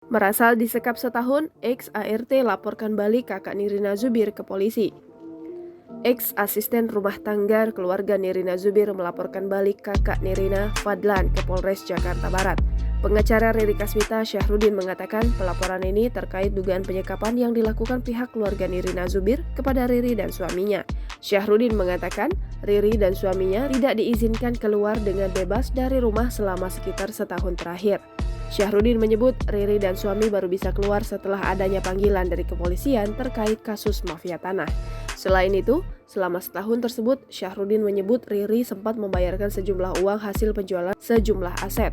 Merasa disekap setahun, ex-ART laporkan balik kakak Nirina Zubir ke polisi. Ex-asisten rumah tangga keluarga Nirina Zubir melaporkan balik kakak Nirina, Fadlan, ke Polres Jakarta Barat. Pengacara Riri Kasmita Syahrudin mengatakan pelaporan ini terkait dugaan penyekapan yang dilakukan pihak keluarga Nirina Zubir kepada Riri dan suaminya. Syahrudin mengatakan Riri dan suaminya tidak diizinkan keluar dengan bebas dari rumah selama sekitar setahun terakhir. Syahrudin menyebut Riri dan suami baru bisa keluar setelah adanya panggilan dari kepolisian terkait kasus mafia tanah. Selain itu, selama setahun tersebut, Syahrudin menyebut Riri sempat membayarkan sejumlah uang hasil penjualan sejumlah aset.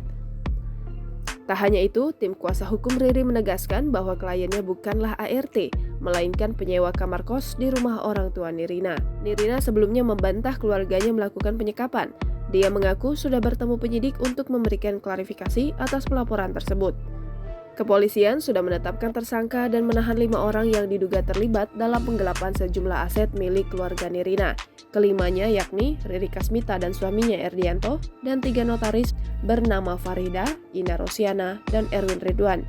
Tak hanya itu, tim kuasa hukum Riri menegaskan bahwa kliennya bukanlah ART, melainkan penyewa kamar kos di rumah orang tua Nirina. Nirina sebelumnya membantah keluarganya melakukan penyekapan. Dia mengaku sudah bertemu penyidik untuk memberikan klarifikasi atas pelaporan tersebut. Kepolisian sudah menetapkan tersangka dan menahan 5 orang yang diduga terlibat dalam penggelapan sejumlah aset milik keluarga Nirina. Kelimanya yakni Riri Kasmita dan suaminya Erdianto dan 3 notaris bernama Farida, Ina Rosiana, dan Erwin Ridwan.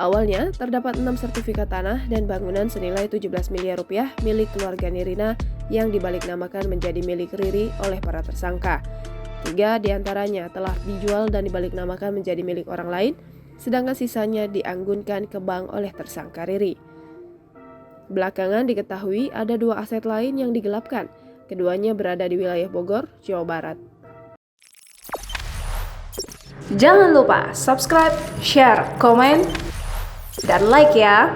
Awalnya, terdapat 6 sertifikat tanah dan bangunan senilai 17 miliar rupiah milik keluarga Nirina yang dibaliknamakan menjadi milik Riri oleh para tersangka. 3 diantaranya telah dijual dan dibaliknamakan menjadi milik orang lain, sedangkan sisanya dianggunkan ke bank oleh tersangka Riri. Belakangan diketahui ada 2 aset lain yang digelapkan. Keduanya berada di wilayah Bogor, Jawa Barat. Jangan lupa subscribe, share, komen, dan like ya!